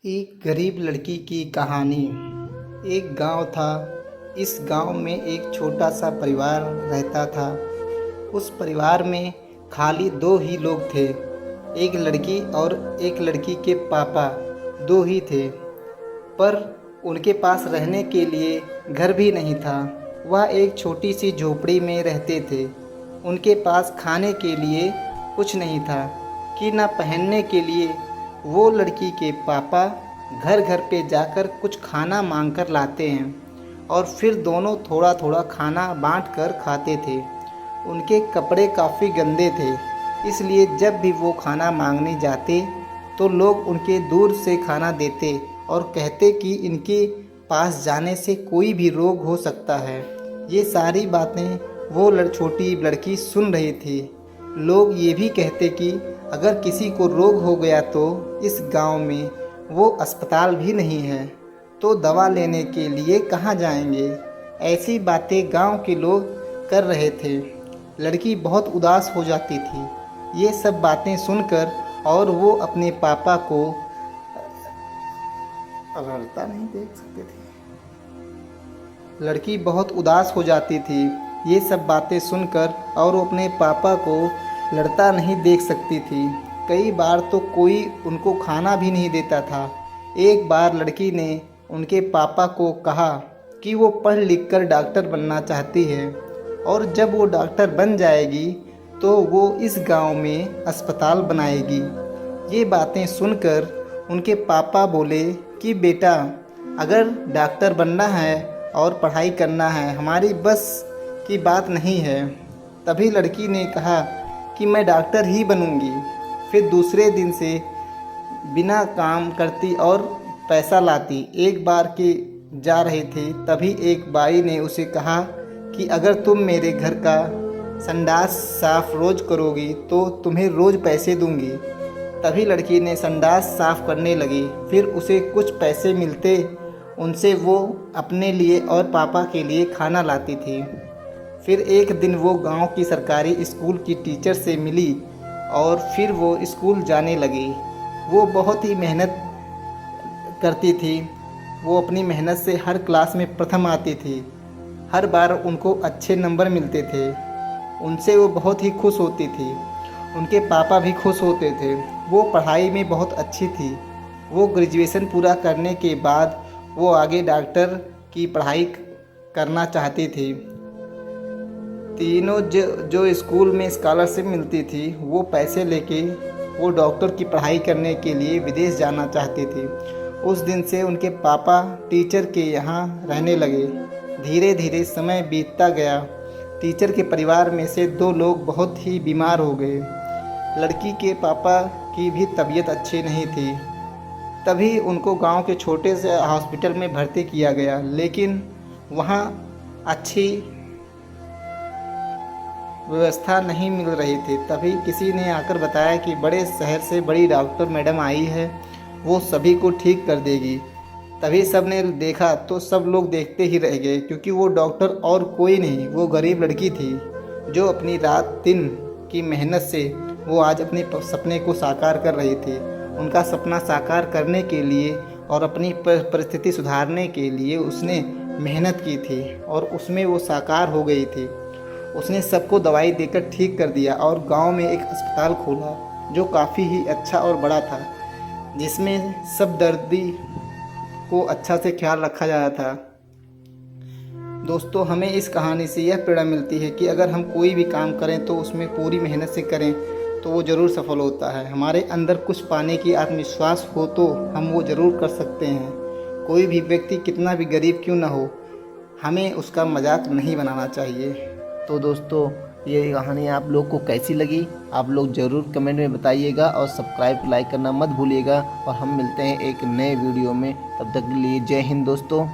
एक गरीब लड़की की कहानी। एक गांव था। इस गांव में एक छोटा सा परिवार रहता था। उस परिवार में खाली दो ही लोग थे। एक लड़की और एक लड़की के पापा, दो ही थे। पर उनके पास रहने के लिए घर भी नहीं था। वह एक छोटी सी झोपड़ी में रहते थे। उनके पास खाने के लिए कुछ नहीं था कि न पहनने के लिए। वो लड़की के पापा घर घर पे जाकर कुछ खाना मांग कर लाते हैं और फिर दोनों थोड़ा थोड़ा खाना बांट कर खाते थे। उनके कपड़े काफ़ी गंदे थे, इसलिए जब भी वो खाना मांगने जाते तो लोग उनके दूर से खाना देते और कहते कि इनके पास जाने से कोई भी रोग हो सकता है। ये सारी बातें वो छोटी लड़की सुन रही थी। लोग ये भी कहते कि अगर किसी को रोग हो गया तो इस गांव में वो अस्पताल भी नहीं है, तो दवा लेने के लिए कहाँ जाएंगे। ऐसी बातें गांव के लोग कर रहे थे। लड़की बहुत उदास हो जाती थी ये सब बातें सुनकर, और वो अपने पापा को रड़ता नहीं देख सकते थे। लड़की बहुत उदास हो जाती थी ये सब बातें सुनकर, और वो अपने पापा को लड़ता नहीं देख सकती थी। कई बार तो कोई उनको खाना भी नहीं देता था। एक बार लड़की ने उनके पापा को कहा कि वो पढ़ लिख कर डॉक्टर बनना चाहती है, और जब वो डॉक्टर बन जाएगी तो वो इस गांव में अस्पताल बनाएगी। ये बातें सुनकर उनके पापा बोले कि बेटा, अगर डॉक्टर बनना है और पढ़ाई करना है, हमारी बस की बात नहीं है। तभी लड़की ने कहा कि मैं डॉक्टर ही बनूंगी। फिर दूसरे दिन से बिना काम करती और पैसा लाती। एक बार के जा रहे थे, तभी एक बाई ने उसे कहा कि अगर तुम मेरे घर का संडास साफ रोज़ करोगी तो तुम्हें रोज़ पैसे दूंगी। तभी लड़की ने संडास साफ करने लगी। फिर उसे कुछ पैसे मिलते, उनसे वो अपने लिए और पापा के लिए खाना लाती थी। फिर एक दिन वो गांव की सरकारी स्कूल की टीचर से मिली और फिर वो स्कूल जाने लगी। वो बहुत ही मेहनत करती थी। वो अपनी मेहनत से हर क्लास में प्रथम आती थी। हर बार उनको अच्छे नंबर मिलते थे। उनसे वो बहुत ही खुश होती थी। उनके पापा भी खुश होते थे। वो पढ़ाई में बहुत अच्छी थी। वो ग्रेजुएशन पूरा करने के बाद वो आगे डॉक्टर की पढ़ाई करना चाहती थी। तीनों जो स्कूल में स्कॉलरशिप मिलती थी, वो पैसे लेके वो डॉक्टर की पढ़ाई करने के लिए विदेश जाना चाहती थी। उस दिन से उनके पापा टीचर के यहाँ रहने लगे। धीरे धीरे समय बीतता गया। टीचर के परिवार में से दो लोग बहुत ही बीमार हो गए। लड़की के पापा की भी तबीयत अच्छी नहीं थी। तभी उनको गांव के छोटे से हॉस्पिटल में भर्ती किया गया, लेकिन वहाँ अच्छी व्यवस्था नहीं मिल रही थी। तभी किसी ने आकर बताया कि बड़े शहर से बड़ी डॉक्टर मैडम आई है, वो सभी को ठीक कर देगी। तभी सब ने देखा तो सब लोग देखते ही रह गए, क्योंकि वो डॉक्टर और कोई नहीं, वो गरीब लड़की थी जो अपनी रात दिन की मेहनत से वो आज अपने सपने को साकार कर रही थी। उनका सपना साकार करने के लिए और अपनी परिस्थिति सुधारने के लिए उसने मेहनत की थी, और उसमें वो साकार हो गई थी। उसने सबको दवाई देकर ठीक कर दिया और गांव में एक अस्पताल खोला जो काफ़ी ही अच्छा और बड़ा था, जिसमें सब दर्दी को अच्छा से ख्याल रखा जा रहा था। दोस्तों, हमें इस कहानी से यह प्रेरणा मिलती है कि अगर हम कोई भी काम करें तो उसमें पूरी मेहनत से करें तो वो ज़रूर सफल होता है। हमारे अंदर कुछ पाने की आत्मविश्वास हो तो हम वो ज़रूर कर सकते हैं। कोई भी व्यक्ति कितना भी गरीब क्यों ना हो, हमें उसका मजाक नहीं बनाना चाहिए। तो दोस्तों, ये कहानी आप लोग को कैसी लगी आप लोग ज़रूर कमेंट में बताइएगा, और सब्सक्राइब लाइक करना मत भूलिएगा। और हम मिलते हैं एक नए वीडियो में। तब तक के लिए जय हिंद दोस्तों।